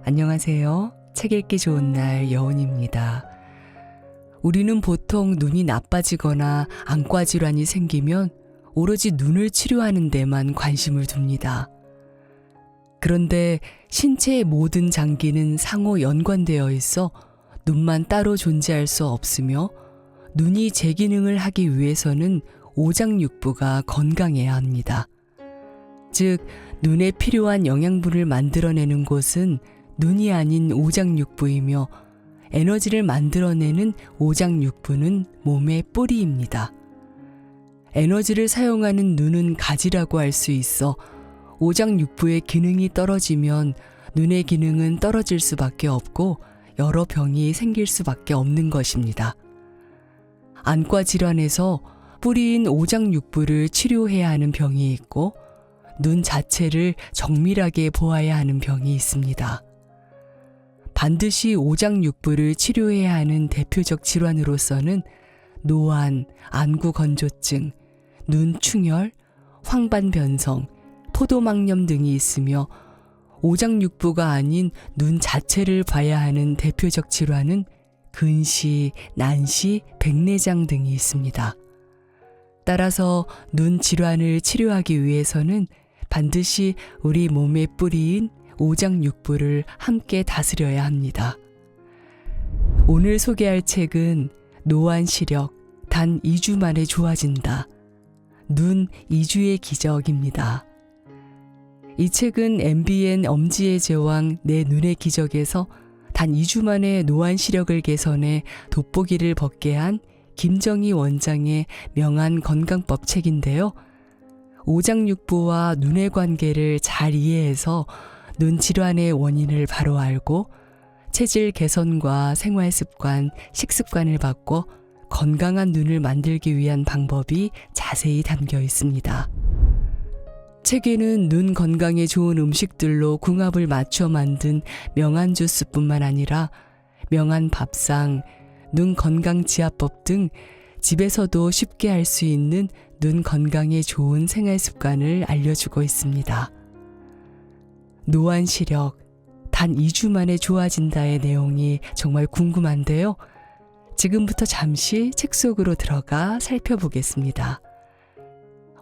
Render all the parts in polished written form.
안녕하세요. 책 읽기 좋은 날 여운입니다. 우리는 보통 눈이 나빠지거나 안과 질환이 생기면 오로지 눈을 치료하는 데만 관심을 둡니다. 그런데 신체의 모든 장기는 상호 연관되어 있어 눈만 따로 존재할 수 없으며 눈이 제 기능을 하기 위해서는 오장육부가 건강해야 합니다. 즉, 눈에 필요한 영양분을 만들어내는 곳은 눈이 아닌 오장육부이며 에너지를 만들어내는 오장육부는 몸의 뿌리입니다. 에너지를 사용하는 눈은 가지라고 할 수 있어 오장육부의 기능이 떨어지면 눈의 기능은 떨어질 수밖에 없고 여러 병이 생길 수밖에 없는 것입니다. 안과 질환에서 뿌리인 오장육부를 치료해야 하는 병이 있고 눈 자체를 정밀하게 보아야 하는 병이 있습니다. 반드시 오장육부를 치료해야 하는 대표적 질환으로서는 노안, 안구건조증, 눈충혈, 황반변성, 포도막염 등이 있으며 오장육부가 아닌 눈 자체를 봐야 하는 대표적 질환은 근시, 난시, 백내장 등이 있습니다. 따라서 눈 질환을 치료하기 위해서는 반드시 우리 몸의 뿌리인 오장육부를 함께 다스려야 합니다. 오늘 소개할 책은 노안 시력 단 2주 만에 좋아진다. 눈 2주의 기적입니다. 이 책은 MBN 엄지의 제왕 내 눈의 기적에서 단 2주 만에 노안 시력을 개선해 돋보기를 벗게 한 김정희 원장의 명한 건강법 책인데요. 오장육부와 눈의 관계를 잘 이해해서 눈 질환의 원인을 바로 알고 체질 개선과 생활습관, 식습관을 바꿔 건강한 눈을 만들기 위한 방법이 자세히 담겨 있습니다. 책에는 눈 건강에 좋은 음식들로 궁합을 맞춰 만든 명한 주스뿐만 아니라 명한 밥상, 눈 건강 지압법 등 집에서도 쉽게 할 수 있는 눈 건강에 좋은 생활 습관을 알려주고 있습니다. 노안 시력, 단 2주 만에 좋아진다의 내용이 정말 궁금한데요. 지금부터 잠시 책 속으로 들어가 살펴보겠습니다.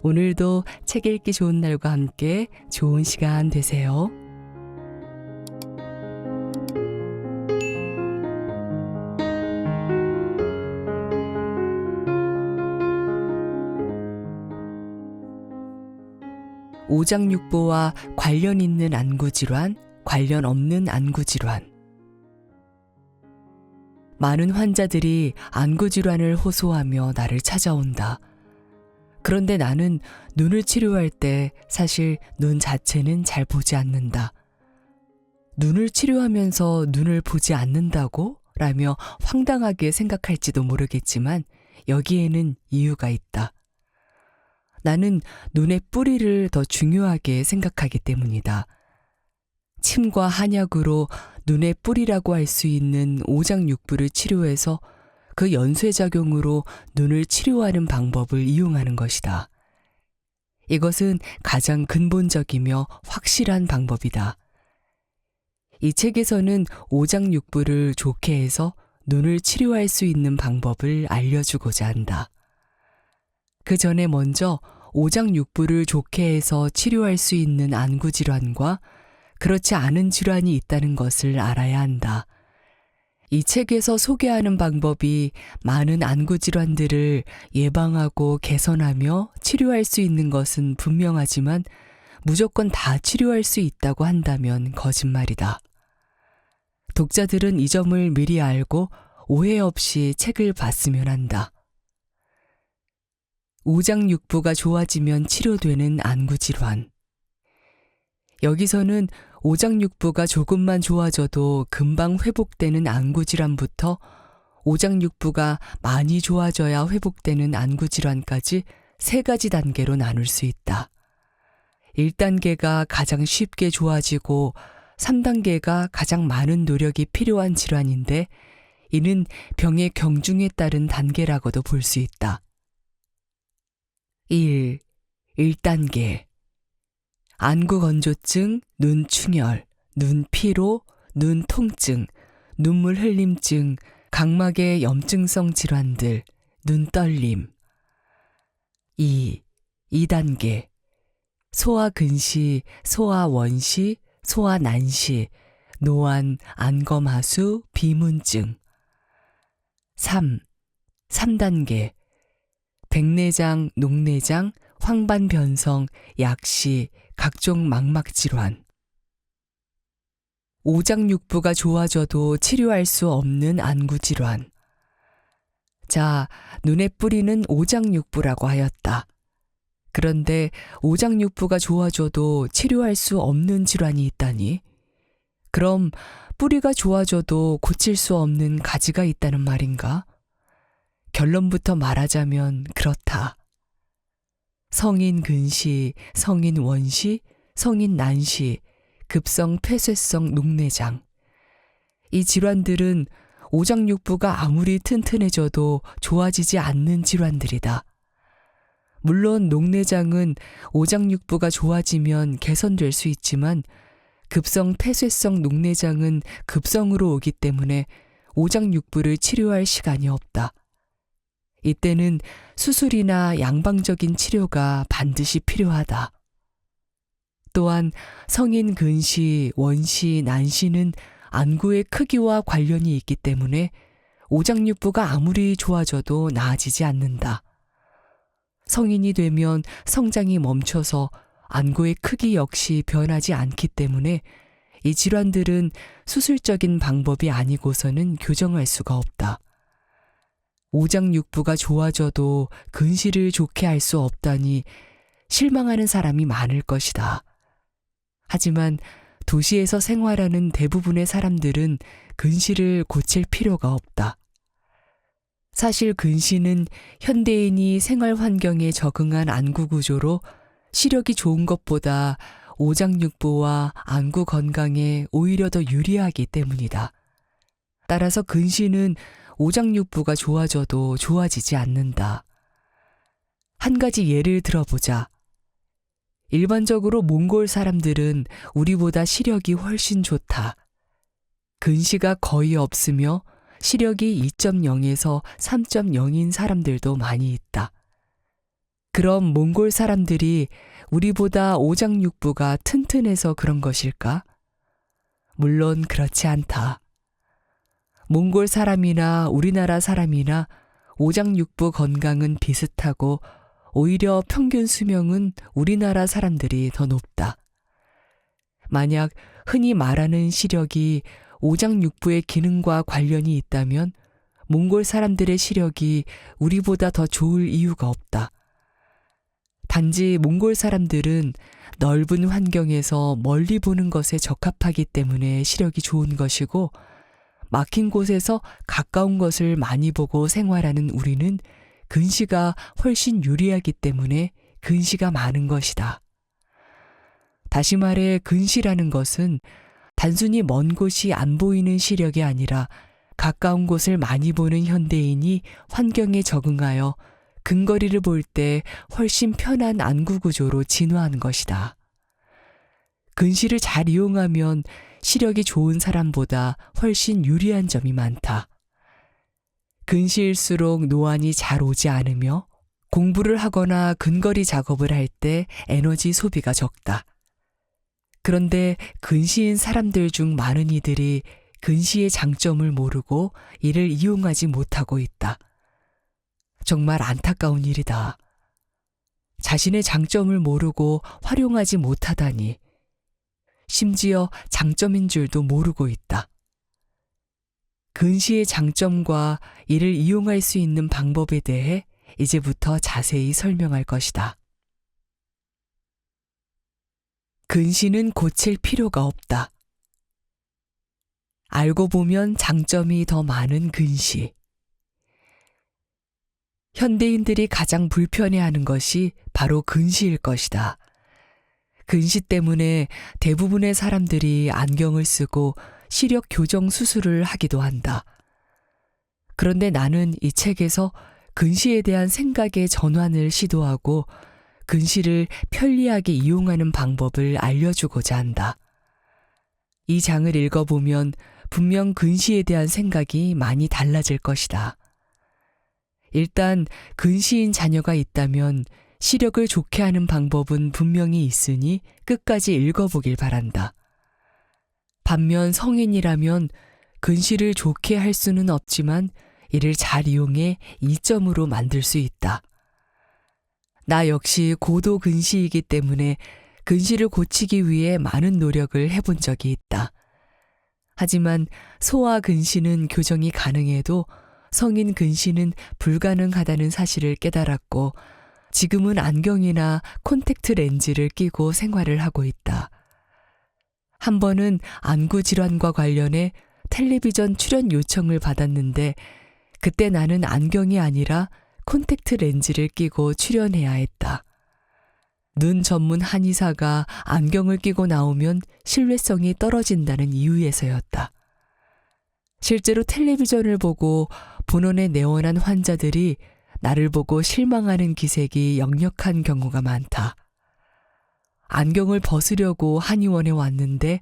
오늘도 책 읽기 좋은 날과 함께 좋은 시간 되세요. 오장육부와 관련 있는 안구질환, 관련 없는 안구질환. 많은 환자들이 안구질환을 호소하며 나를 찾아온다. 그런데 나는 눈을 치료할 때 사실 눈 자체는 잘 보지 않는다. 눈을 치료하면서 눈을 보지 않는다고? 라며 황당하게 생각할지도 모르겠지만 여기에는 이유가 있다. 나는 눈의 뿌리를 더 중요하게 생각하기 때문이다. 침과 한약으로 눈의 뿌리라고 할 수 있는 오장육부를 치료해서 그 연쇄작용으로 눈을 치료하는 방법을 이용하는 것이다. 이것은 가장 근본적이며 확실한 방법이다. 이 책에서는 오장육부를 좋게 해서 눈을 치료할 수 있는 방법을 알려주고자 한다. 그 전에 먼저 오장육부를 좋게 해서 치료할 수 있는 안구질환과 그렇지 않은 질환이 있다는 것을 알아야 한다. 이 책에서 소개하는 방법이 많은 안구질환들을 예방하고 개선하며 치료할 수 있는 것은 분명하지만 무조건 다 치료할 수 있다고 한다면 거짓말이다. 독자들은 이 점을 미리 알고 오해 없이 책을 봤으면 한다. 오장육부가 좋아지면 치료되는 안구질환. 여기서는 오장육부가 조금만 좋아져도 금방 회복되는 안구질환부터 오장육부가 많이 좋아져야 회복되는 안구질환까지 3가지 단계로 나눌 수 있다. 1단계가 가장 쉽게 좋아지고 3단계가 가장 많은 노력이 필요한 질환인데 이는 병의 경중에 따른 단계라고도 볼 수 있다. 1단계 안구건조증, 눈충혈, 눈피로, 눈 통증, 눈물 흘림증, 각막의 염증성 질환들, 눈 떨림. 2단계. 소아 근시, 소아 원시, 소아 난시, 노안, 안검하수, 비문증. 3단계. 백내장, 녹내장, 황반변성, 약시, 각종 망막질환. 오장육부가 좋아져도 치료할 수 없는 안구질환. 자, 눈에 뿌리는 오장육부라고 하였다. 그런데 오장육부가 좋아져도 치료할 수 없는 질환이 있다니? 그럼 뿌리가 좋아져도 고칠 수 없는 가지가 있다는 말인가? 결론부터 말하자면 그렇다. 성인 근시, 성인 원시, 성인 난시, 급성 폐쇄성 녹내장. 이 질환들은 오장육부가 아무리 튼튼해져도 좋아지지 않는 질환들이다. 물론 녹내장은 오장육부가 좋아지면 개선될 수 있지만 급성 폐쇄성 녹내장은 급성으로 오기 때문에 오장육부를 치료할 시간이 없다. 이때는 수술이나 양방적인 치료가 반드시 필요하다. 또한 성인 근시, 원시, 난시는 안구의 크기와 관련이 있기 때문에 오장육부가 아무리 좋아져도 나아지지 않는다. 성인이 되면 성장이 멈춰서 안구의 크기 역시 변하지 않기 때문에 이 질환들은 수술적인 방법이 아니고서는 교정할 수가 없다. 오장육부가 좋아져도 근시를 좋게 할 수 없다니 실망하는 사람이 많을 것이다. 하지만 도시에서 생활하는 대부분의 사람들은 근시를 고칠 필요가 없다. 사실 근시는 현대인이 생활 환경에 적응한 안구 구조로 시력이 좋은 것보다 오장육부와 안구 건강에 오히려 더 유리하기 때문이다. 따라서 근시는 오장육부가 좋아져도 좋아지지 않는다. 한 가지 예를 들어보자. 일반적으로 몽골 사람들은 우리보다 시력이 훨씬 좋다. 근시가 거의 없으며 시력이 2.0에서 3.0인 사람들도 많이 있다. 그럼 몽골 사람들이 우리보다 오장육부가 튼튼해서 그런 것일까? 물론 그렇지 않다. 몽골 사람이나 우리나라 사람이나 오장육부 건강은 비슷하고 오히려 평균 수명은 우리나라 사람들이 더 높다. 만약 흔히 말하는 시력이 오장육부의 기능과 관련이 있다면 몽골 사람들의 시력이 우리보다 더 좋을 이유가 없다. 단지 몽골 사람들은 넓은 환경에서 멀리 보는 것에 적합하기 때문에 시력이 좋은 것이고 막힌 곳에서 가까운 것을 많이 보고 생활하는 우리는 근시가 훨씬 유리하기 때문에 근시가 많은 것이다. 다시 말해 근시라는 것은 단순히 먼 곳이 안 보이는 시력이 아니라 가까운 곳을 많이 보는 현대인이 환경에 적응하여 근거리를 볼 때 훨씬 편한 안구 구조로 진화한 것이다. 근시를 잘 이용하면 시력이 좋은 사람보다 훨씬 유리한 점이 많다. 근시일수록 노안이 잘 오지 않으며 공부를 하거나 근거리 작업을 할 때 에너지 소비가 적다. 그런데 근시인 사람들 중 많은 이들이 근시의 장점을 모르고 이를 이용하지 못하고 있다. 정말 안타까운 일이다. 자신의 장점을 모르고 활용하지 못하다니. 심지어 장점인 줄도 모르고 있다. 근시의 장점과 이를 이용할 수 있는 방법에 대해 이제부터 자세히 설명할 것이다. 근시는 고칠 필요가 없다. 알고 보면 장점이 더 많은 근시. 현대인들이 가장 불편해하는 것이 바로 근시일 것이다. 근시 때문에 대부분의 사람들이 안경을 쓰고 시력 교정 수술을 하기도 한다. 그런데 나는 이 책에서 근시에 대한 생각의 전환을 시도하고 근시를 편리하게 이용하는 방법을 알려주고자 한다. 이 장을 읽어보면 분명 근시에 대한 생각이 많이 달라질 것이다. 일단 근시인 자녀가 있다면 시력을 좋게 하는 방법은 분명히 있으니 끝까지 읽어보길 바란다. 반면 성인이라면 근시를 좋게 할 수는 없지만 이를 잘 이용해 이점으로 만들 수 있다. 나 역시 고도 근시이기 때문에 근시를 고치기 위해 많은 노력을 해본 적이 있다. 하지만 소아 근시는 교정이 가능해도 성인 근시는 불가능하다는 사실을 깨달았고 지금은 안경이나 콘택트 렌즈를 끼고 생활을 하고 있다. 한 번은 안구 질환과 관련해 텔레비전 출연 요청을 받았는데 그때 나는 안경이 아니라 콘택트 렌즈를 끼고 출연해야 했다. 눈 전문 한의사가 안경을 끼고 나오면 신뢰성이 떨어진다는 이유에서였다. 실제로 텔레비전을 보고 본원에 내원한 환자들이 나를 보고 실망하는 기색이 역력한 경우가 많다. 안경을 벗으려고 한의원에 왔는데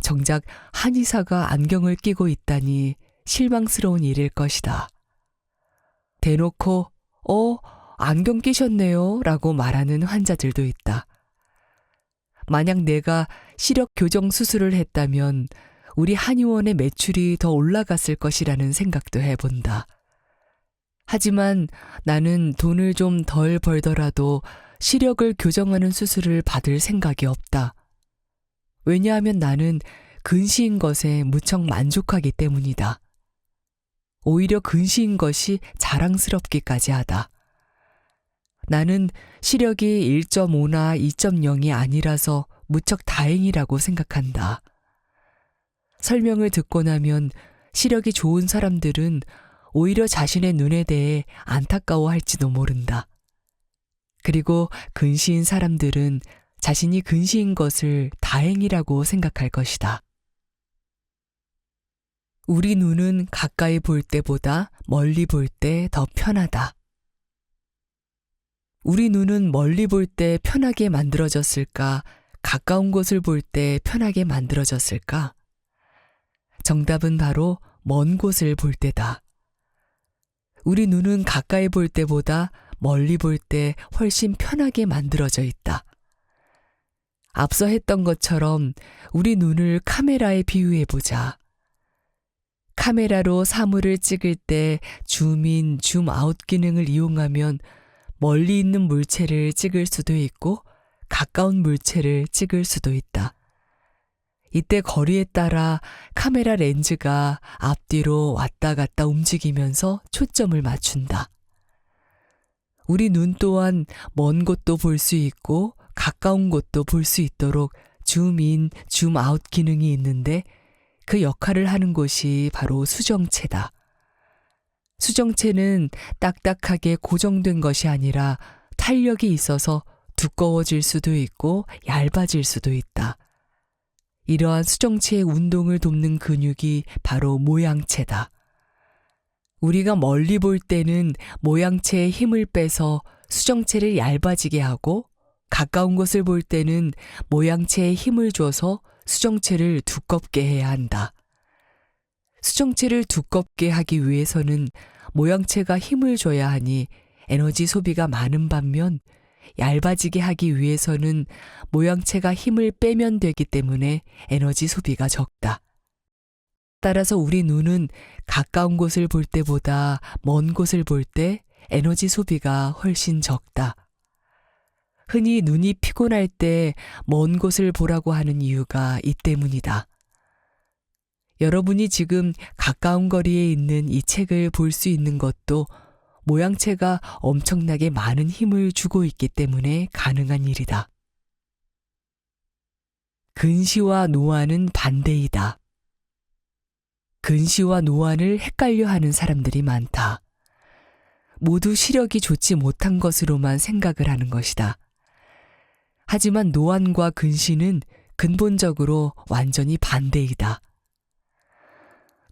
정작 한의사가 안경을 끼고 있다니 실망스러운 일일 것이다. 대놓고 안경 끼셨네요 라고 말하는 환자들도 있다. 만약 내가 시력 교정 수술을 했다면 우리 한의원의 매출이 더 올라갔을 것이라는 생각도 해본다. 하지만 나는 돈을 좀 덜 벌더라도 시력을 교정하는 수술을 받을 생각이 없다. 왜냐하면 나는 근시인 것에 무척 만족하기 때문이다. 오히려 근시인 것이 자랑스럽기까지 하다. 나는 시력이 1.5나 2.0이 아니라서 무척 다행이라고 생각한다. 설명을 듣고 나면 시력이 좋은 사람들은 오히려 자신의 눈에 대해 안타까워할지도 모른다. 그리고 근시인 사람들은 자신이 근시인 것을 다행이라고 생각할 것이다. 우리 눈은 가까이 볼 때보다 멀리 볼 때 더 편하다. 우리 눈은 멀리 볼 때 편하게 만들어졌을까? 가까운 곳을 볼 때 편하게 만들어졌을까? 정답은 바로 먼 곳을 볼 때다. 우리 눈은 가까이 볼 때보다 멀리 볼 때 훨씬 편하게 만들어져 있다. 앞서 했던 것처럼 우리 눈을 카메라에 비유해보자. 카메라로 사물을 찍을 때 줌인, 줌아웃 기능을 이용하면 멀리 있는 물체를 찍을 수도 있고 가까운 물체를 찍을 수도 있다. 이때 거리에 따라 카메라 렌즈가 앞뒤로 왔다 갔다 움직이면서 초점을 맞춘다. 우리 눈 또한 먼 곳도 볼 수 있고 가까운 곳도 볼 수 있도록 줌인, 줌아웃 기능이 있는데 그 역할을 하는 곳이 바로 수정체다. 수정체는 딱딱하게 고정된 것이 아니라 탄력이 있어서 두꺼워질 수도 있고 얇아질 수도 있다. 이러한 수정체의 운동을 돕는 근육이 바로 모양체다. 우리가 멀리 볼 때는 모양체의 힘을 빼서 수정체를 얇아지게 하고 가까운 곳을 볼 때는 모양체에 힘을 줘서 수정체를 두껍게 해야 한다. 수정체를 두껍게 하기 위해서는 모양체가 힘을 줘야 하니 에너지 소비가 많은 반면 얇아지게 하기 위해서는 모양체가 힘을 빼면 되기 때문에 에너지 소비가 적다. 따라서 우리 눈은 가까운 곳을 볼 때보다 먼 곳을 볼 때 에너지 소비가 훨씬 적다. 흔히 눈이 피곤할 때 먼 곳을 보라고 하는 이유가 이 때문이다. 여러분이 지금 가까운 거리에 있는 이 책을 볼 수 있는 것도 모양체가 엄청나게 많은 힘을 주고 있기 때문에 가능한 일이다. 근시와 노안은 반대이다. 근시와 노안을 헷갈려 하는 사람들이 많다. 모두 시력이 좋지 못한 것으로만 생각을 하는 것이다. 하지만 노안과 근시는 근본적으로 완전히 반대이다.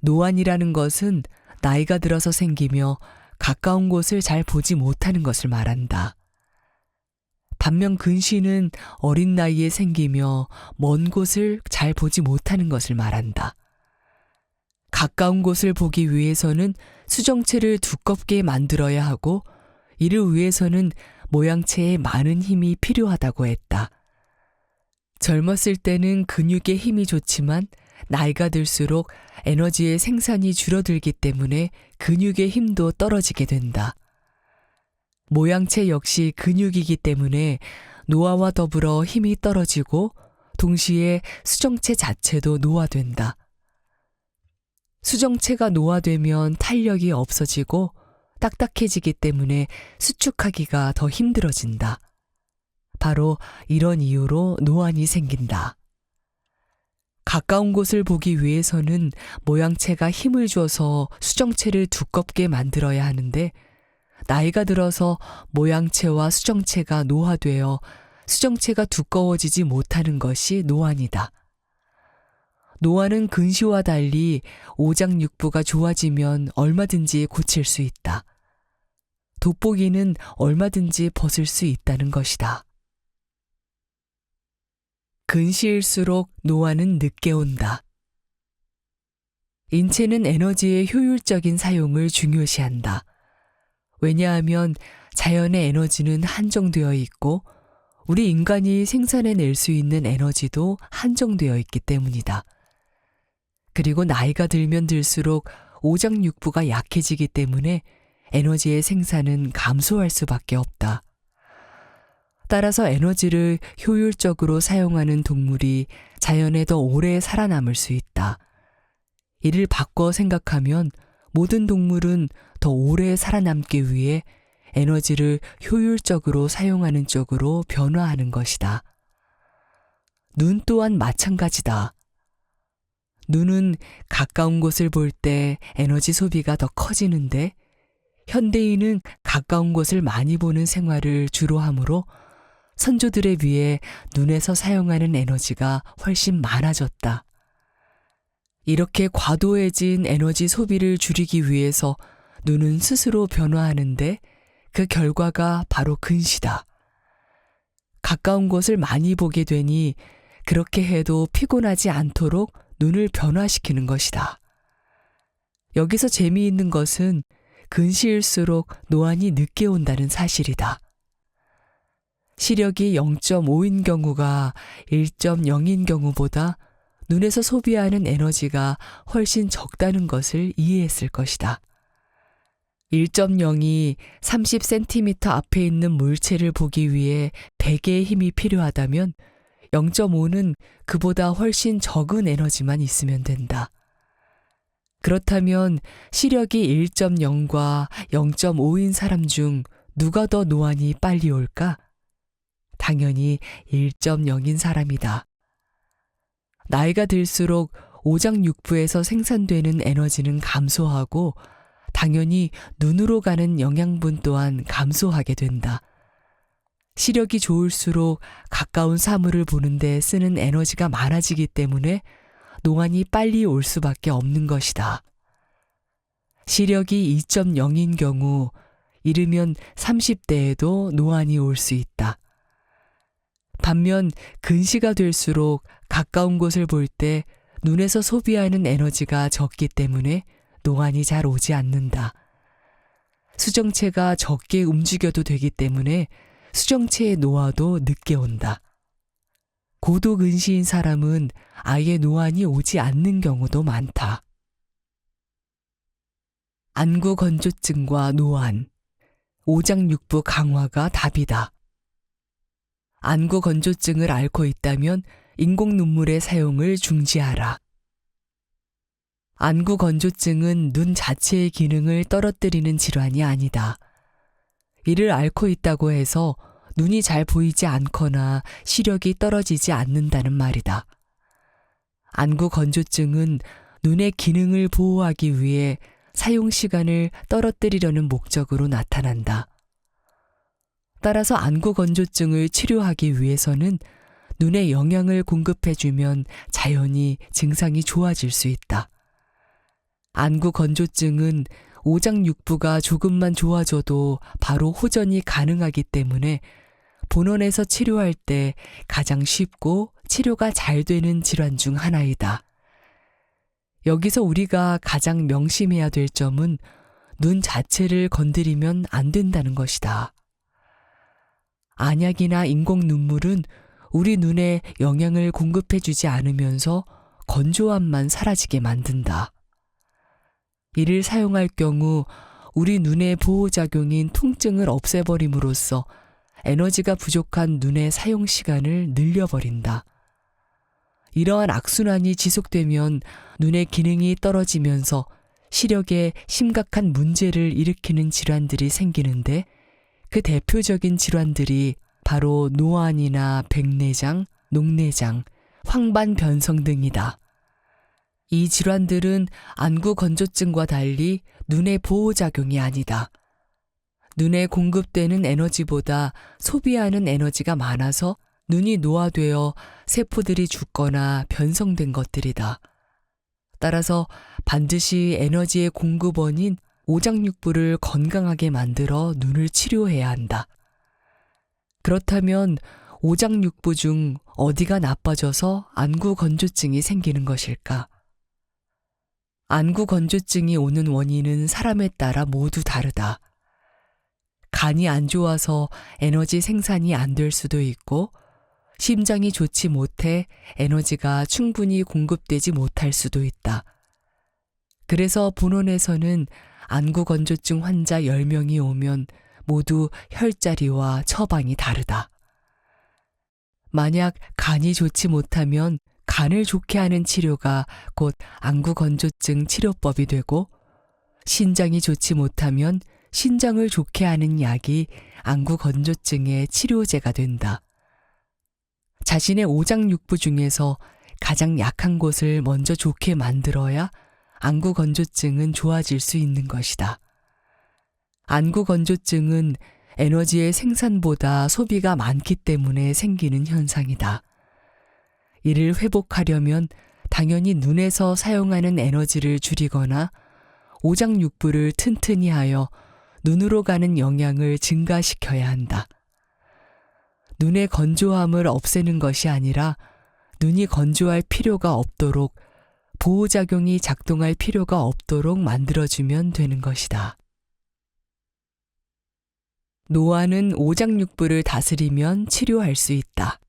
노안이라는 것은 나이가 들어서 생기며 가까운 곳을 잘 보지 못하는 것을 말한다. 반면 근시는 어린 나이에 생기며 먼 곳을 잘 보지 못하는 것을 말한다. 가까운 곳을 보기 위해서는 수정체를 두껍게 만들어야 하고 이를 위해서는 모양체에 많은 힘이 필요하다고 했다. 젊었을 때는 근육의 힘이 좋지만 나이가 들수록 에너지의 생산이 줄어들기 때문에 근육의 힘도 떨어지게 된다. 모양체 역시 근육이기 때문에 노화와 더불어 힘이 떨어지고 동시에 수정체 자체도 노화된다. 수정체가 노화되면 탄력이 없어지고 딱딱해지기 때문에 수축하기가 더 힘들어진다. 바로 이런 이유로 노안이 생긴다. 가까운 곳을 보기 위해서는 모양체가 힘을 줘서 수정체를 두껍게 만들어야 하는데 나이가 들어서 모양체와 수정체가 노화되어 수정체가 두꺼워지지 못하는 것이 노안이다. 노안은 근시와 달리 오장육부가 좋아지면 얼마든지 고칠 수 있다. 돋보기는 얼마든지 벗을 수 있다는 것이다. 근시일수록 노안은 늦게 온다. 인체는 에너지의 효율적인 사용을 중요시한다. 왜냐하면 자연의 에너지는 한정되어 있고 우리 인간이 생산해낼 수 있는 에너지도 한정되어 있기 때문이다. 그리고 나이가 들면 들수록 오장육부가 약해지기 때문에 에너지의 생산은 감소할 수밖에 없다. 따라서 에너지를 효율적으로 사용하는 동물이 자연에 더 오래 살아남을 수 있다. 이를 바꿔 생각하면 모든 동물은 더 오래 살아남기 위해 에너지를 효율적으로 사용하는 쪽으로 변화하는 것이다. 눈 또한 마찬가지다. 눈은 가까운 곳을 볼 때 에너지 소비가 더 커지는데 현대인은 가까운 곳을 많이 보는 생활을 주로 하므로 선조들에 비해 눈에서 사용하는 에너지가 훨씬 많아졌다. 이렇게 과도해진 에너지 소비를 줄이기 위해서 눈은 스스로 변화하는데 그 결과가 바로 근시다. 가까운 곳을 많이 보게 되니 그렇게 해도 피곤하지 않도록 눈을 변화시키는 것이다. 여기서 재미있는 것은 근시일수록 노안이 늦게 온다는 사실이다. 시력이 0.5인 경우가 1.0인 경우보다 눈에서 소비하는 에너지가 훨씬 적다는 것을 이해했을 것이다. 1.0이 30cm 앞에 있는 물체를 보기 위해 100의 힘이 필요하다면 0.5는 그보다 훨씬 적은 에너지만 있으면 된다. 그렇다면 시력이 1.0과 0.5인 사람 중 누가 더 노안이 빨리 올까? 당연히 1.0인 사람이다. 나이가 들수록 오장육부에서 생산되는 에너지는 감소하고 당연히 눈으로 가는 영양분 또한 감소하게 된다. 시력이 좋을수록 가까운 사물을 보는데 쓰는 에너지가 많아지기 때문에 노안이 빨리 올 수밖에 없는 것이다. 시력이 2.0인 경우 이르면 30대에도 노안이 올 수 있다. 반면 근시가 될수록 가까운 곳을 볼 때 눈에서 소비하는 에너지가 적기 때문에 노안이 잘 오지 않는다. 수정체가 적게 움직여도 되기 때문에 수정체의 노화도 늦게 온다. 고도 근시인 사람은 아예 노안이 오지 않는 경우도 많다. 안구 건조증과 노안, 오장육부 강화가 답이다. 안구 건조증을 앓고 있다면 인공 눈물의 사용을 중지하라. 안구 건조증은 눈 자체의 기능을 떨어뜨리는 질환이 아니다. 이를 앓고 있다고 해서 눈이 잘 보이지 않거나 시력이 떨어지지 않는다는 말이다. 안구 건조증은 눈의 기능을 보호하기 위해 사용 시간을 떨어뜨리려는 목적으로 나타난다. 따라서 안구 건조증을 치료하기 위해서는 눈에 영양을 공급해주면 자연히 증상이 좋아질 수 있다. 안구 건조증은 오장육부가 조금만 좋아져도 바로 호전이 가능하기 때문에 본원에서 치료할 때 가장 쉽고 치료가 잘 되는 질환 중 하나이다. 여기서 우리가 가장 명심해야 될 점은 눈 자체를 건드리면 안 된다는 것이다. 안약이나 인공 눈물은 우리 눈에 영양을 공급해주지 않으면서 건조함만 사라지게 만든다. 이를 사용할 경우 우리 눈의 보호작용인 통증을 없애버림으로써 에너지가 부족한 눈의 사용 시간을 늘려버린다. 이러한 악순환이 지속되면 눈의 기능이 떨어지면서 시력에 심각한 문제를 일으키는 질환들이 생기는데 그 대표적인 질환들이 바로 노안이나 백내장, 녹내장, 황반변성 등이다. 이 질환들은 안구 건조증과 달리 눈의 보호작용이 아니다. 눈에 공급되는 에너지보다 소비하는 에너지가 많아서 눈이 노화되어 세포들이 죽거나 변성된 것들이다. 따라서 반드시 에너지의 공급원인 오장육부를 건강하게 만들어 눈을 치료해야 한다. 그렇다면 오장육부 중 어디가 나빠져서 안구 건조증이 생기는 것일까? 안구 건조증이 오는 원인은 사람에 따라 모두 다르다. 간이 안 좋아서 에너지 생산이 안 될 수도 있고, 심장이 좋지 못해 에너지가 충분히 공급되지 못할 수도 있다. 그래서 본원에서는 안구 건조증 환자 10명이 오면 모두 혈자리와 처방이 다르다. 만약 간이 좋지 못하면 간을 좋게 하는 치료가 곧 안구 건조증 치료법이 되고, 신장이 좋지 못하면 신장을 좋게 하는 약이 안구 건조증의 치료제가 된다. 자신의 오장육부 중에서 가장 약한 곳을 먼저 좋게 만들어야 안구 건조증은 좋아질 수 있는 것이다. 안구 건조증은 에너지의 생산보다 소비가 많기 때문에 생기는 현상이다. 이를 회복하려면 당연히 눈에서 사용하는 에너지를 줄이거나 오장육부를 튼튼히 하여 눈으로 가는 영양을 증가시켜야 한다. 눈의 건조함을 없애는 것이 아니라 눈이 건조할 필요가 없도록 보호작용이 작동할 필요가 없도록 만들어주면 되는 것이다. 노안은 오장육부를 다스리면 치료할 수 있다.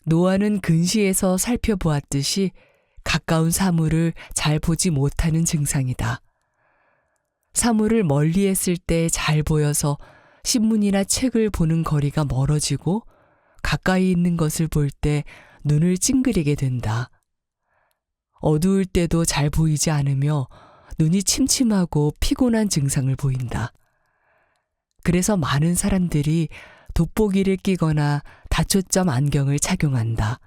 노안은 근시에서 살펴보았듯이 가까운 사물을 잘 보지 못하는 증상이다. 사물을 멀리 했을 때 잘 보여서 신문이나 책을 보는 거리가 멀어지고 가까이 있는 것을 볼 때 눈을 찡그리게 된다. 어두울 때도 잘 보이지 않으며 눈이 침침하고 피곤한 증상을 보인다. 그래서 많은 사람들이 돋보기를 끼거나 다초점 안경을 착용한다.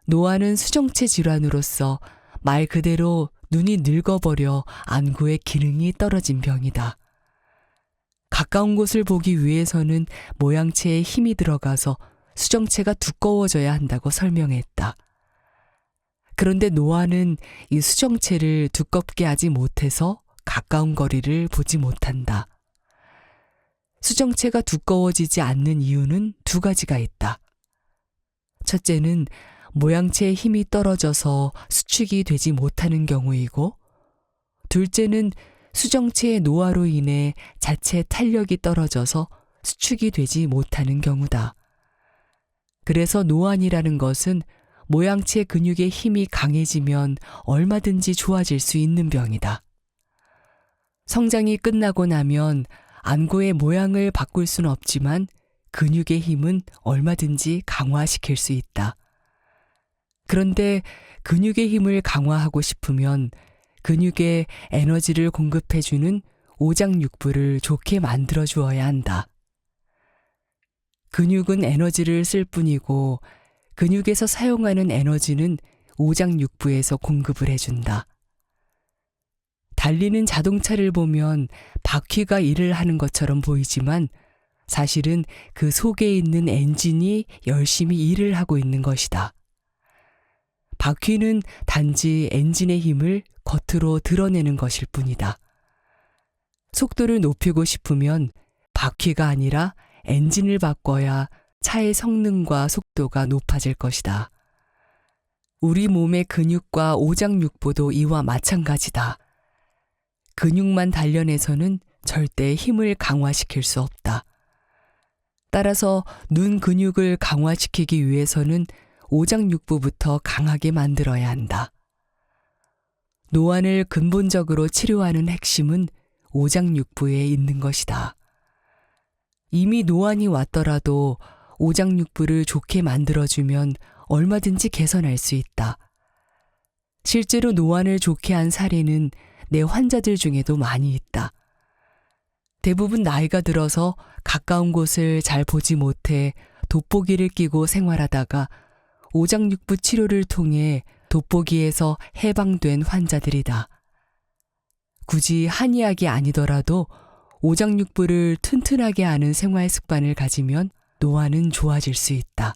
노안은 수정체 질환으로서 말 그대로 눈이 늙어버려 안구의 기능이 떨어진 병이다. 가까운 곳을 보기 위해서는 모양체에 힘이 들어가서 수정체가 두꺼워져야 한다고 설명했다. 그런데 노안은 이 수정체를 두껍게 하지 못해서 가까운 거리를 보지 못한다. 수정체가 두꺼워지지 않는 이유는 두 가지가 있다. 첫째는 모양체의 힘이 떨어져서 수축이 되지 못하는 경우이고, 둘째는 수정체의 노화로 인해 자체 탄력이 떨어져서 수축이 되지 못하는 경우다. 그래서 노안이라는 것은 모양체 근육의 힘이 강해지면 얼마든지 좋아질 수 있는 병이다. 성장이 끝나고 나면 안구의 모양을 바꿀 수는 없지만 근육의 힘은 얼마든지 강화시킬 수 있다. 그런데 근육의 힘을 강화하고 싶으면 근육에 에너지를 공급해주는 오장육부를 좋게 만들어 주어야 한다. 근육은 에너지를 쓸 뿐이고 근육에서 사용하는 에너지는 오장육부에서 공급을 해준다. 달리는 자동차를 보면 바퀴가 일을 하는 것처럼 보이지만 사실은 그 속에 있는 엔진이 열심히 일을 하고 있는 것이다. 바퀴는 단지 엔진의 힘을 겉으로 드러내는 것일 뿐이다. 속도를 높이고 싶으면 바퀴가 아니라 엔진을 바꿔야 차의 성능과 속도가 높아질 것이다. 우리 몸의 근육과 오장육부도 이와 마찬가지다. 근육만 단련해서는 절대 힘을 강화시킬 수 없다. 따라서 눈 근육을 강화시키기 위해서는 오장육부부터 강하게 만들어야 한다. 노안을 근본적으로 치료하는 핵심은 오장육부에 있는 것이다. 이미 노안이 왔더라도 오장육부를 좋게 만들어주면 얼마든지 개선할 수 있다. 실제로 노안을 좋게 한 사례는 내 환자들 중에도 많이 있다. 대부분 나이가 들어서 가까운 곳을 잘 보지 못해 돋보기를 끼고 생활하다가 오장육부 치료를 통해 돋보기에서 해방된 환자들이다. 굳이 한의학이 아니더라도 오장육부를 튼튼하게 하는 생활 습관을 가지면 노안은 좋아질 수 있다.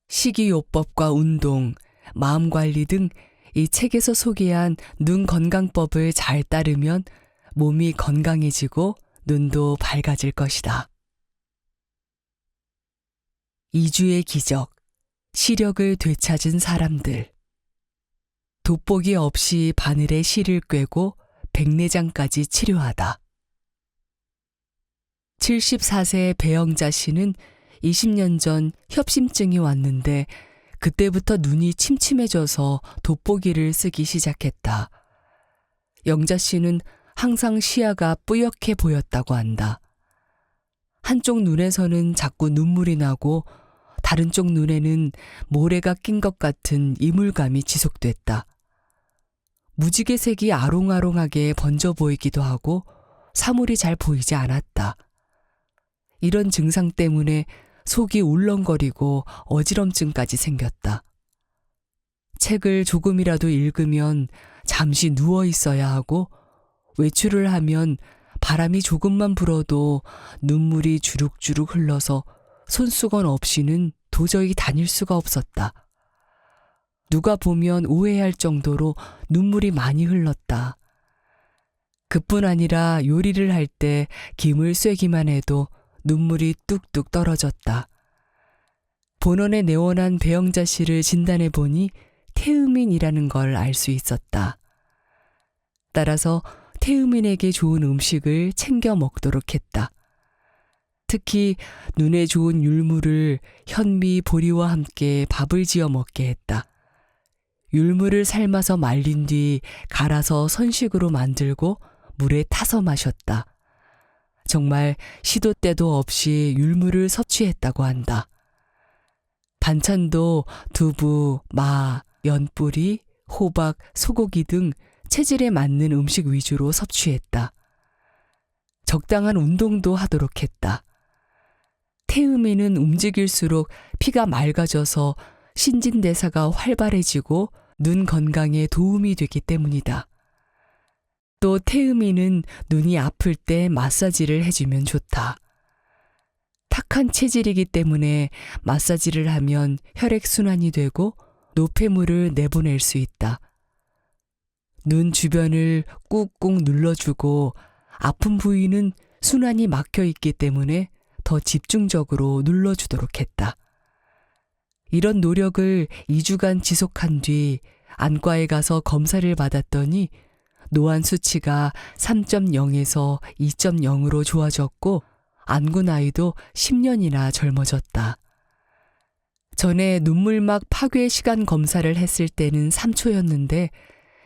식이요법과 운동, 마음관리 등 이 책에서 소개한 눈 건강법을 잘 따르면 몸이 건강해지고 눈도 밝아질 것이다. 이주의 기적, 시력을 되찾은 사람들. 돋보기 없이 바늘에 실을 꿰고 백내장까지 치료하다. 74세 배영자 씨는 20년 전 협심증이 왔는데 그때부터 눈이 침침해져서 돋보기를 쓰기 시작했다. 영자 씨는 항상 시야가 뿌옇게 보였다고 한다. 한쪽 눈에서는 자꾸 눈물이 나고 다른 쪽 눈에는 모래가 낀 것 같은 이물감이 지속됐다. 무지개색이 아롱아롱하게 번져 보이기도 하고 사물이 잘 보이지 않았다. 이런 증상 때문에 속이 울렁거리고 어지럼증까지 생겼다. 책을 조금이라도 읽으면 잠시 누워 있어야 하고 외출을 하면 바람이 조금만 불어도 눈물이 주룩주룩 흘러서 손수건 없이는 도저히 다닐 수가 없었다. 누가 보면 오해할 정도로 눈물이 많이 흘렀다. 그뿐 아니라 요리를 할 때 김을 쐬기만 해도 눈물이 뚝뚝 떨어졌다. 본원에 내원한 배영자 씨를 진단해 보니 태음인이라는 걸 알 수 있었다. 따라서 태음인에게 좋은 음식을 챙겨 먹도록 했다. 특히 눈에 좋은 율무를 현미, 보리와 함께 밥을 지어 먹게 했다. 율무를 삶아서 말린 뒤 갈아서 선식으로 만들고 물에 타서 마셨다. 정말 시도 때도 없이 율무를 섭취했다고 한다. 반찬도 두부, 마, 연뿌리, 호박, 소고기 등 체질에 맞는 음식 위주로 섭취했다. 적당한 운동도 하도록 했다. 태음인은 움직일수록 피가 맑아져서 신진대사가 활발해지고 눈 건강에 도움이 되기 때문이다. 또 태음인은 눈이 아플 때 마사지를 해주면 좋다. 탁한 체질이기 때문에 마사지를 하면 혈액순환이 되고 노폐물을 내보낼 수 있다. 눈 주변을 꾹꾹 눌러주고 아픈 부위는 순환이 막혀 있기 때문에 더 집중적으로 눌러주도록 했다. 이런 노력을 2주간 지속한 뒤 안과에 가서 검사를 받았더니 노안 수치가 3.0에서 2.0으로 좋아졌고 안구 나이도 10년이나 젊어졌다. 전에 눈물막 파괴 시간 검사를 했을 때는 3초였는데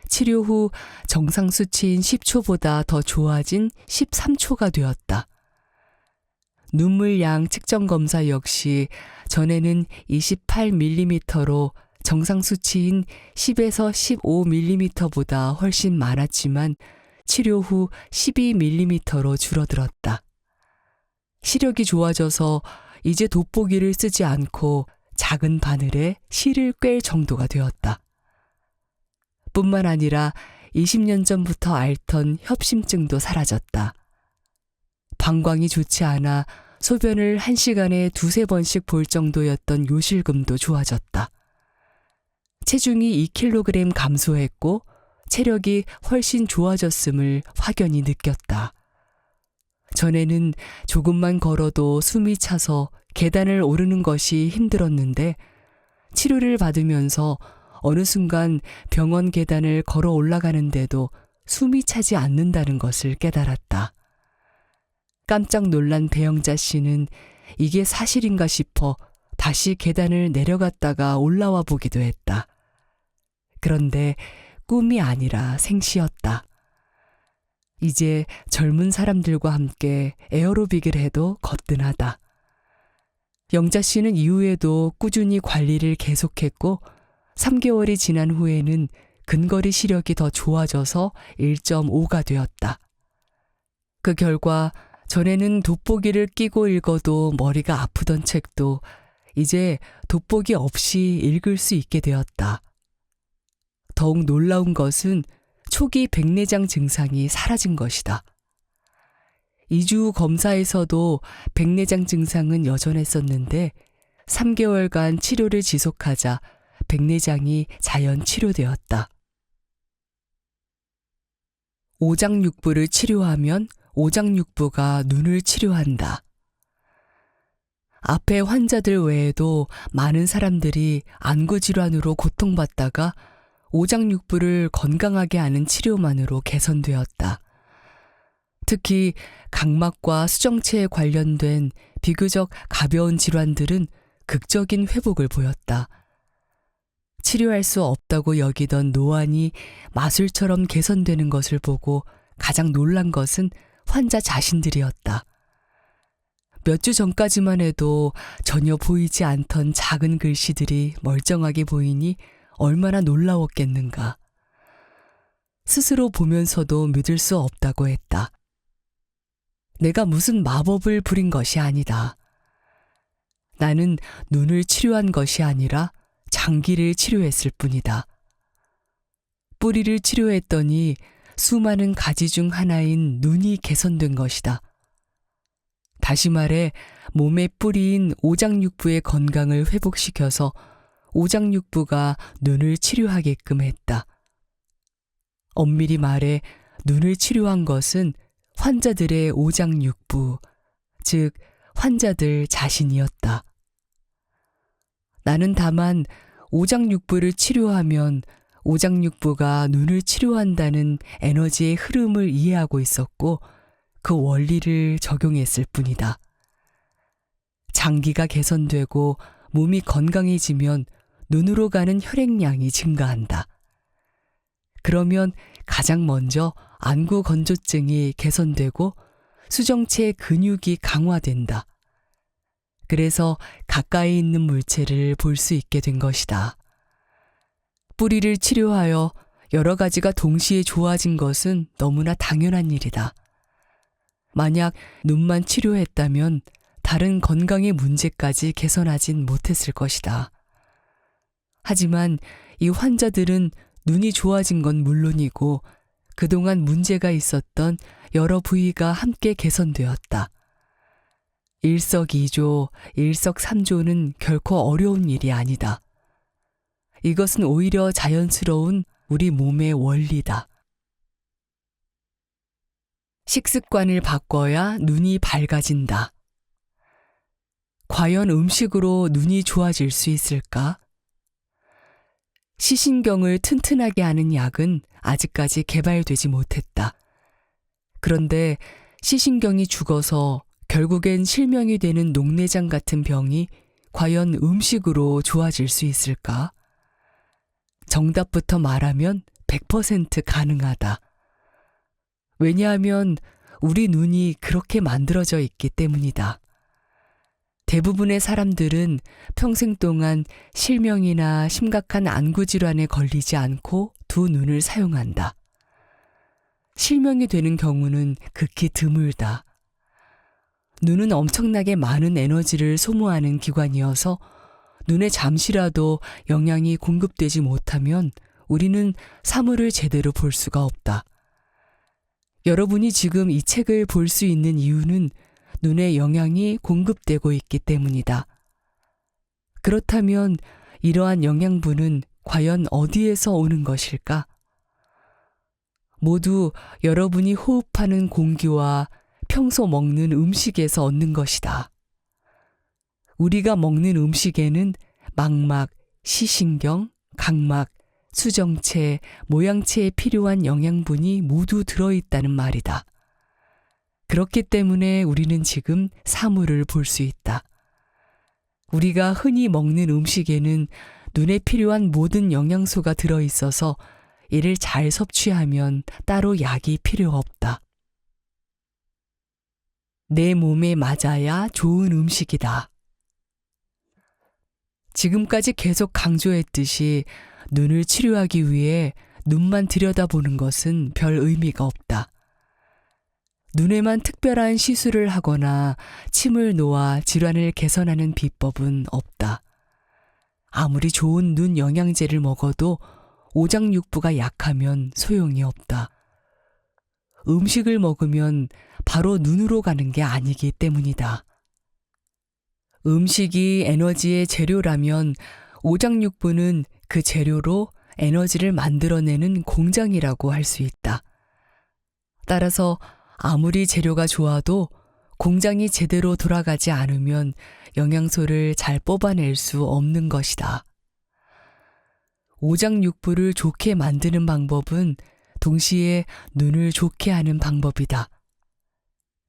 치료 후 정상 수치인 10초보다 더 좋아진 13초가 되었다. 눈물양 측정 검사 역시 전에는 28mm로 정상 수치인 10에서 15mm보다 훨씬 많았지만 치료 후 12mm로 줄어들었다. 시력이 좋아져서 이제 돋보기를 쓰지 않고 작은 바늘에 실을 꿰 정도가 되었다. 뿐만 아니라 20년 전부터 앓던 협심증도 사라졌다. 방광이 좋지 않아 소변을 1시간에 2~3번씩 볼 정도였던 요실금도 좋아졌다. 체중이 2kg 감소했고 체력이 훨씬 좋아졌음을 확연히 느꼈다. 전에는 조금만 걸어도 숨이 차서 계단을 오르는 것이 힘들었는데 치료를 받으면서 어느 순간 병원 계단을 걸어 올라가는데도 숨이 차지 않는다는 것을 깨달았다. 깜짝 놀란 배영자 씨는 이게 사실인가 싶어 다시 계단을 내려갔다가 올라와 보기도 했다. 그런데 꿈이 아니라 생시였다. 이제 젊은 사람들과 함께 에어로빅을 해도 거뜬하다. 영자 씨는 이후에도 꾸준히 관리를 계속했고 3개월이 지난 후에는 근거리 시력이 더 좋아져서 1.5가 되었다. 그 결과 전에는 돋보기를 끼고 읽어도 머리가 아프던 책도 이제 돋보기 없이 읽을 수 있게 되었다. 더욱 놀라운 것은 초기 백내장 증상이 사라진 것이다. 2주 검사에서도 백내장 증상은 여전했었는데 3개월간 치료를 지속하자 백내장이 자연 치료되었다. 오장육부를 치료하면 오장육부가 눈을 치료한다. 앞에 환자들 외에도 많은 사람들이 안구질환으로 고통받다가 오장육부를 건강하게 하는 치료만으로 개선되었다. 특히 각막과 수정체에 관련된 비교적 가벼운 질환들은 극적인 회복을 보였다. 치료할 수 없다고 여기던 노안이 마술처럼 개선되는 것을 보고 가장 놀란 것은 환자 자신들이었다. 몇 주 전까지만 해도 전혀 보이지 않던 작은 글씨들이 멀쩡하게 보이니 얼마나 놀라웠겠는가. 스스로 보면서도 믿을 수 없다고 했다. 내가 무슨 마법을 부린 것이 아니다. 나는 눈을 치료한 것이 아니라 장기를 치료했을 뿐이다. 뿌리를 치료했더니 수많은 가지 중 하나인 눈이 개선된 것이다. 다시 말해 몸의 뿌리인 오장육부의 건강을 회복시켜서 오장육부가 눈을 치료하게끔 했다. 엄밀히 말해 눈을 치료한 것은 환자들의 오장육부, 즉 환자들 자신이었다. 나는 다만 오장육부를 치료하면 오장육부가 눈을 치료한다는 에너지의 흐름을 이해하고 있었고 그 원리를 적용했을 뿐이다. 장기가 개선되고 몸이 건강해지면 눈으로 가는 혈액량이 증가한다. 그러면 가장 먼저 안구 건조증이 개선되고 수정체 근육이 강화된다. 그래서 가까이 있는 물체를 볼 수 있게 된 것이다. 뿌리를 치료하여 여러 가지가 동시에 좋아진 것은 너무나 당연한 일이다. 만약 눈만 치료했다면 다른 건강의 문제까지 개선하진 못했을 것이다. 하지만 이 환자들은 눈이 좋아진 건 물론이고 그동안 문제가 있었던 여러 부위가 함께 개선되었다. 일석이조, 일석삼조는 결코 어려운 일이 아니다. 이것은 오히려 자연스러운 우리 몸의 원리다. 식습관을 바꿔야 눈이 밝아진다. 과연 음식으로 눈이 좋아질 수 있을까? 시신경을 튼튼하게 하는 약은 아직까지 개발되지 못했다. 그런데 시신경이 죽어서 결국엔 실명이 되는 녹내장 같은 병이 과연 음식으로 좋아질 수 있을까? 정답부터 말하면 100% 가능하다. 왜냐하면 우리 눈이 그렇게 만들어져 있기 때문이다. 대부분의 사람들은 평생 동안 실명이나 심각한 안구 질환에 걸리지 않고 두 눈을 사용한다. 실명이 되는 경우는 극히 드물다. 눈은 엄청나게 많은 에너지를 소모하는 기관이어서 눈에 잠시라도 영양이 공급되지 못하면 우리는 사물을 제대로 볼 수가 없다. 여러분이 지금 이 책을 볼 수 있는 이유는 눈에 영양이 공급되고 있기 때문이다. 그렇다면 이러한 영양분은 과연 어디에서 오는 것일까? 모두 여러분이 호흡하는 공기와 평소 먹는 음식에서 얻는 것이다. 우리가 먹는 음식에는 망막, 시신경, 각막, 수정체, 모양체에 필요한 영양분이 모두 들어있다는 말이다. 그렇기 때문에 우리는 지금 사물을 볼 수 있다. 우리가 흔히 먹는 음식에는 눈에 필요한 모든 영양소가 들어있어서 이를 잘 섭취하면 따로 약이 필요 없다. 내 몸에 맞아야 좋은 음식이다. 지금까지 계속 강조했듯이 눈을 치료하기 위해 눈만 들여다보는 것은 별 의미가 없다. 눈에만 특별한 시술을 하거나 침을 놓아 질환을 개선하는 비법은 없다. 아무리 좋은 눈 영양제를 먹어도 오장육부가 약하면 소용이 없다. 음식을 먹으면 바로 눈으로 가는 게 아니기 때문이다. 음식이 에너지의 재료라면 오장육부는 그 재료로 에너지를 만들어내는 공장이라고 할 수 있다. 따라서 아무리 재료가 좋아도 공장이 제대로 돌아가지 않으면 영양소를 잘 뽑아낼 수 없는 것이다. 오장육부를 좋게 만드는 방법은 동시에 눈을 좋게 하는 방법이다.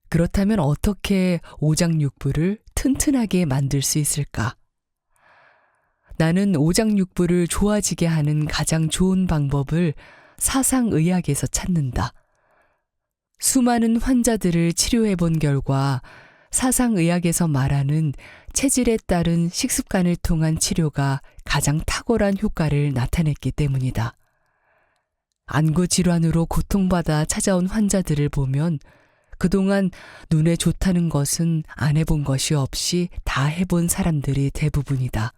그렇다면 어떻게 오장육부를 튼튼하게 만들 수 있을까? 나는 오장육부를 좋아지게 하는 가장 좋은 방법을 사상의학에서 찾는다. 수많은 환자들을 치료해 본 결과 사상의학에서 말하는 체질에 따른 식습관을 통한 치료가 가장 탁월한 효과를 나타냈기 때문이다. 안구 질환으로 고통받아 찾아온 환자들을 보면 그동안 눈에 좋다는 것은 안 해본 것이 없이 다 해본 사람들이 대부분이다.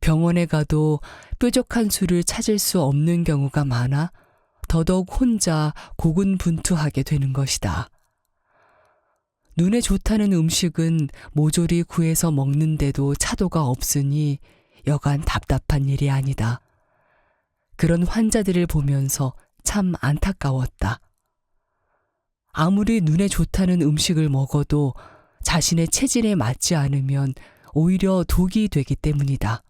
병원에 가도 뾰족한 수를 찾을 수 없는 경우가 많아 더더욱 혼자 고군분투하게 되는 것이다. 눈에 좋다는 음식은 모조리 구해서 먹는데도 차도가 없으니 여간 답답한 일이 아니다. 그런 환자들을 보면서 참 안타까웠다. 아무리 눈에 좋다는 음식을 먹어도 자신의 체질에 맞지 않으면 오히려 독이 되기 때문이다.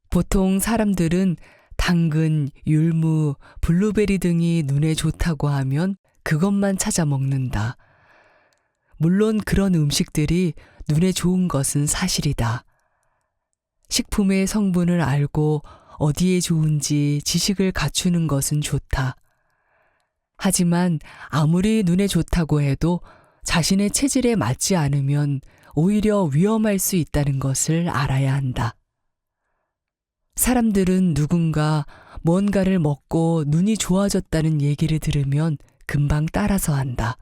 보통 사람들은 당근, 율무, 블루베리 등이 눈에 좋다고 하면 그것만 찾아 먹는다. 물론 그런 음식들이 눈에 좋은 것은 사실이다. 식품의 성분을 알고 어디에 좋은지 지식을 갖추는 것은 좋다. 하지만 아무리 눈에 좋다고 해도 자신의 체질에 맞지 않으면 오히려 위험할 수 있다는 것을 알아야 한다. 사람들은 누군가 뭔가를 먹고 눈이 좋아졌다는 얘기를 들으면 금방 따라서 한다.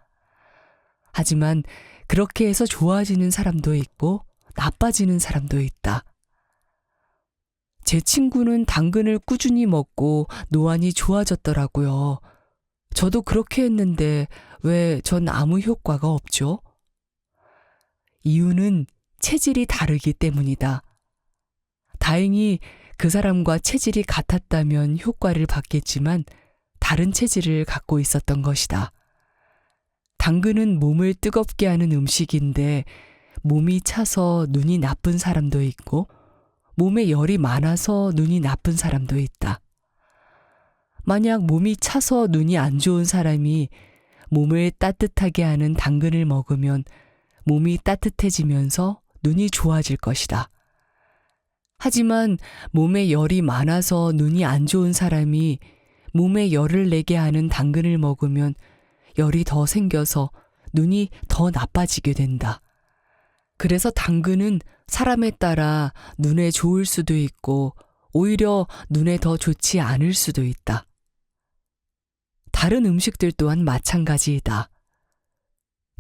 하지만 그렇게 해서 좋아지는 사람도 있고 나빠지는 사람도 있다. 제 친구는 당근을 꾸준히 먹고 노안이 좋아졌더라고요. 저도 그렇게 했는데 왜 전 아무 효과가 없죠? 이유는 체질이 다르기 때문이다. 다행히 그 사람과 체질이 같았다면 효과를 받겠지만 다른 체질을 갖고 있었던 것이다. 당근은 몸을 뜨겁게 하는 음식인데 몸이 차서 눈이 나쁜 사람도 있고 몸에 열이 많아서 눈이 나쁜 사람도 있다. 만약 몸이 차서 눈이 안 좋은 사람이 몸을 따뜻하게 하는 당근을 먹으면 몸이 따뜻해지면서 눈이 좋아질 것이다. 하지만 몸에 열이 많아서 눈이 안 좋은 사람이 몸에 열을 내게 하는 당근을 먹으면 열이 더 생겨서 눈이 더 나빠지게 된다. 그래서 당근은 사람에 따라 눈에 좋을 수도 있고 오히려 눈에 더 좋지 않을 수도 있다. 다른 음식들 또한 마찬가지이다.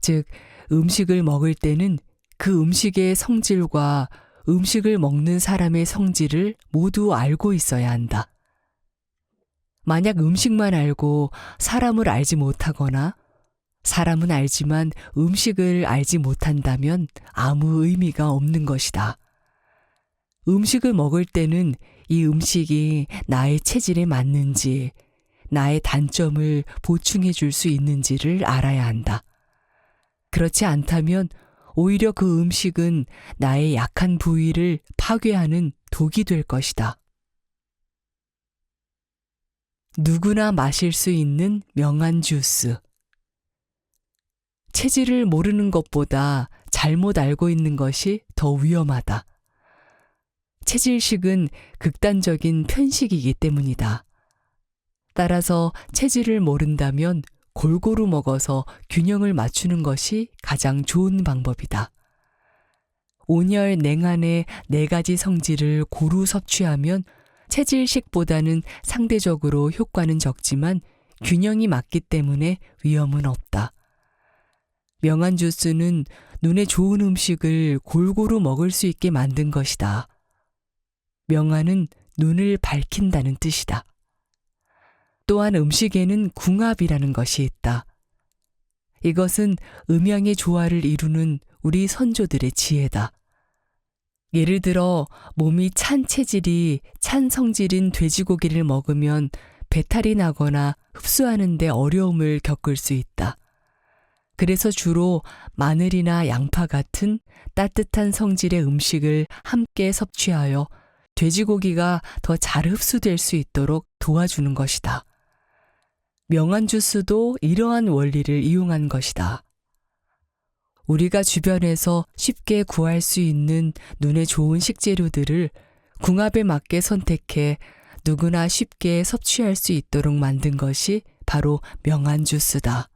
즉, 음식을 먹을 때는 그 음식의 성질과 음식을 먹는 사람의 성질을 모두 알고 있어야 한다. 만약 음식만 알고 사람을 알지 못하거나 사람은 알지만 음식을 알지 못한다면 아무 의미가 없는 것이다. 음식을 먹을 때는 이 음식이 나의 체질에 맞는지, 나의 단점을 보충해 줄 수 있는지를 알아야 한다. 그렇지 않다면 오히려 그 음식은 나의 약한 부위를 파괴하는 독이 될 것이다. 누구나 마실 수 있는 명한 주스. 체질을 모르는 것보다 잘못 알고 있는 것이 더 위험하다. 체질식은 극단적인 편식이기 때문이다. 따라서 체질을 모른다면 골고루 먹어서 균형을 맞추는 것이 가장 좋은 방법이다. 온열 냉한의 4가지 성질을 고루 섭취하면 체질식보다는 상대적으로 효과는 적지만 균형이 맞기 때문에 위험은 없다. 명한 주스는 눈에 좋은 음식을 골고루 먹을 수 있게 만든 것이다. 명한은 눈을 밝힌다는 뜻이다. 또한 음식에는 궁합이라는 것이 있다. 이것은 음양의 조화를 이루는 우리 선조들의 지혜다. 예를 들어 몸이 찬 체질이 찬 성질인 돼지고기를 먹으면 배탈이 나거나 흡수하는 데 어려움을 겪을 수 있다. 그래서 주로 마늘이나 양파 같은 따뜻한 성질의 음식을 함께 섭취하여 돼지고기가 더 잘 흡수될 수 있도록 도와주는 것이다. 명한 주스도 이러한 원리를 이용한 것이다. 우리가 주변에서 쉽게 구할 수 있는 눈에 좋은 식재료들을 궁합에 맞게 선택해 누구나 쉽게 섭취할 수 있도록 만든 것이 바로 명한 주스다.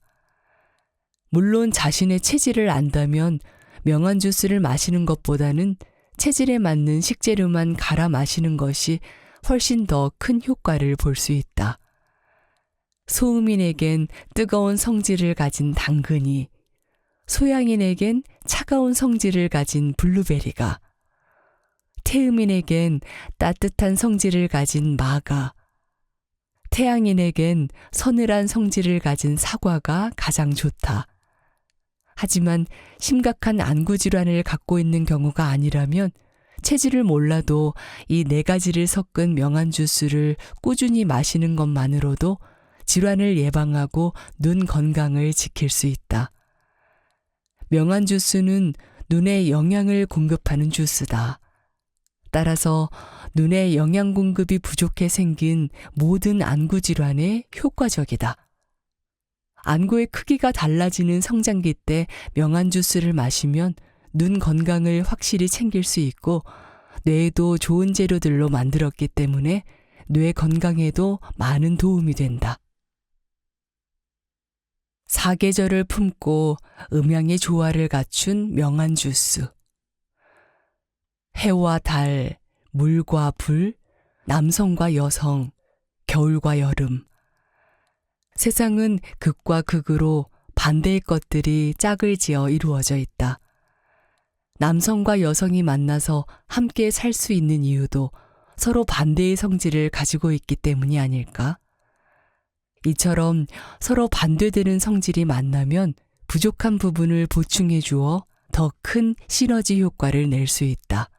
물론 자신의 체질을 안다면 명한 주스를 마시는 것보다는 체질에 맞는 식재료만 갈아 마시는 것이 훨씬 더 큰 효과를 볼 수 있다. 소음인에겐 뜨거운 성질을 가진 당근이, 소양인에겐 차가운 성질을 가진 블루베리가, 태음인에겐 따뜻한 성질을 가진 마가, 태양인에겐 서늘한 성질을 가진 사과가 가장 좋다. 하지만 심각한 안구 질환을 갖고 있는 경우가 아니라면 체질을 몰라도 이 4가지를 섞은 명한 주스를 꾸준히 마시는 것만으로도 질환을 예방하고 눈 건강을 지킬 수 있다. 명한 주스는 눈에 영양을 공급하는 주스다. 따라서 눈에 영양 공급이 부족해 생긴 모든 안구 질환에 효과적이다. 안구의 크기가 달라지는 성장기 때 명한 주스를 마시면 눈 건강을 확실히 챙길 수 있고 뇌에도 좋은 재료들로 만들었기 때문에 뇌 건강에도 많은 도움이 된다. 사계절을 품고 음양의 조화를 갖춘 명한 주스. 해와 달, 물과 불, 남성과 여성, 겨울과 여름. 세상은 극과 극으로 반대의 것들이 짝을 지어 이루어져 있다. 남성과 여성이 만나서 함께 살 수 있는 이유도 서로 반대의 성질을 가지고 있기 때문이 아닐까? 이처럼 서로 반대되는 성질이 만나면 부족한 부분을 보충해 주어 더 큰 시너지 효과를 낼 수 있다.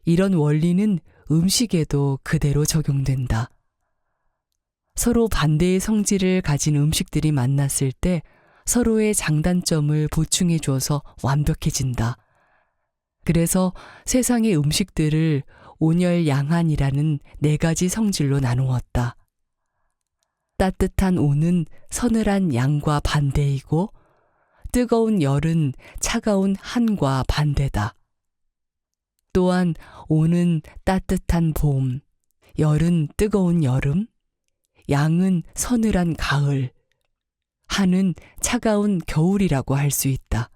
이런 원리는 음식에도 그대로 적용된다. 서로 반대의 성질을 가진 음식들이 만났을 때 서로의 장단점을 보충해 줘서 완벽해진다. 그래서 세상의 음식들을 온열양한이라는 4가지 성질로 나누었다. 따뜻한 온은 서늘한 양과 반대이고 뜨거운 열은 차가운 한과 반대다. 또한 온은 따뜻한 봄, 열은 뜨거운 여름, 양은 서늘한 가을, 한은 차가운 겨울이라고 할 수 있다.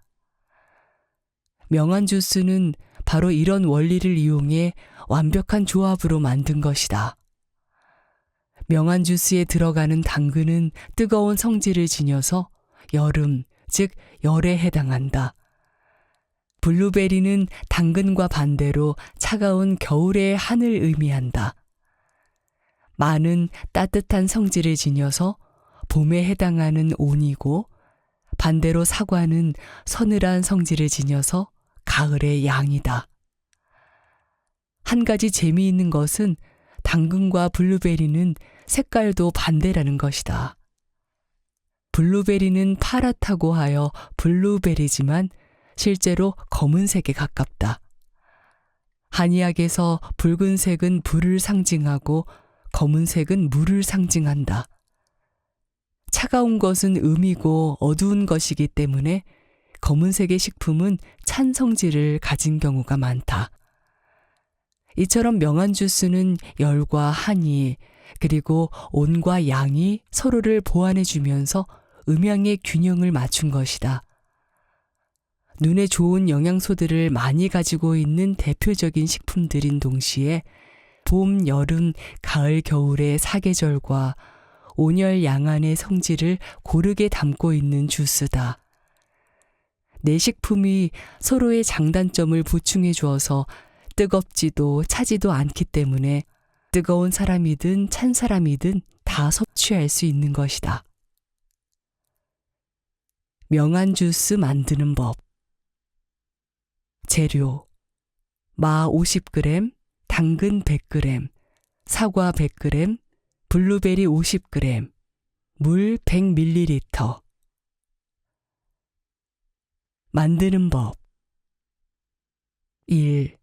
명한 주스는 바로 이런 원리를 이용해 완벽한 조합으로 만든 것이다. 명한 주스에 들어가는 당근은 뜨거운 성질을 지녀서 여름, 즉 열에 해당한다. 블루베리는 당근과 반대로 차가운 겨울의 한을 의미한다. 마는 따뜻한 성질을 지녀서 봄에 해당하는 온이고 반대로 사과는 서늘한 성질을 지녀서 가을의 양이다. 한 가지 재미있는 것은 당근과 블루베리는 색깔도 반대라는 것이다. 블루베리는 파랗다고 하여 블루베리지만 실제로 검은색에 가깝다. 한의학에서 붉은색은 불을 상징하고 검은색은 물을 상징한다. 차가운 것은 음이고 어두운 것이기 때문에 검은색의 식품은 찬 성질을 가진 경우가 많다. 이처럼 명한 주스는 열과 한이 그리고 온과 양이 서로를 보완해 주면서 음양의 균형을 맞춘 것이다. 눈에 좋은 영양소들을 많이 가지고 있는 대표적인 식품들인 동시에 봄, 여름, 가을, 겨울의 사계절과 온열 양안의 성질을 고르게 담고 있는 주스다. 내 식품이 서로의 장단점을 보충해 주어서 뜨겁지도 차지도 않기 때문에 뜨거운 사람이든 찬 사람이든 다 섭취할 수 있는 것이다. 명한 주스 만드는 법. 재료: 마 50g, 당근 100g, 사과 100g, 블루베리 50g, 물 100ml. 만드는 법. 1.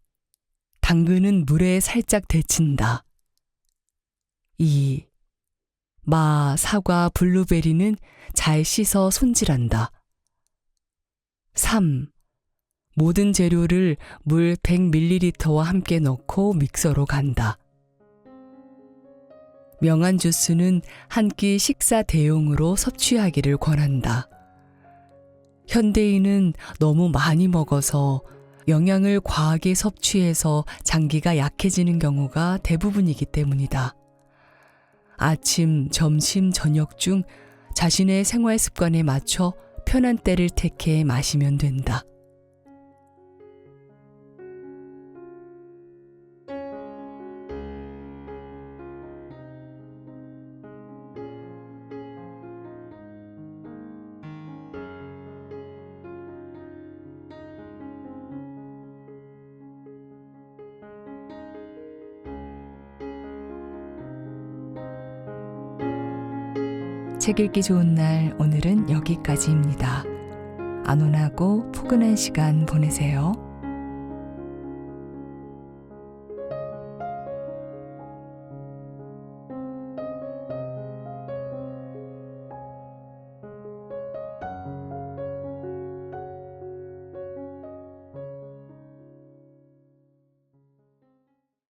당근은 물에 살짝 데친다. 2. 마, 사과, 블루베리는 잘 씻어 손질한다. 3. 모든 재료를 물 100ml와 함께 넣고 믹서로 간다. 명한 주스는 한 끼 식사 대용으로 섭취하기를 권한다. 현대인은 너무 많이 먹어서 영양을 과하게 섭취해서 장기가 약해지는 경우가 대부분이기 때문이다. 아침, 점심, 저녁 중 자신의 생활 습관에 맞춰 편한 때를 택해 마시면 된다. 책 읽기 좋은 날, 오늘은 여기까지입니다. 안온하고 포근한 시간 보내세요.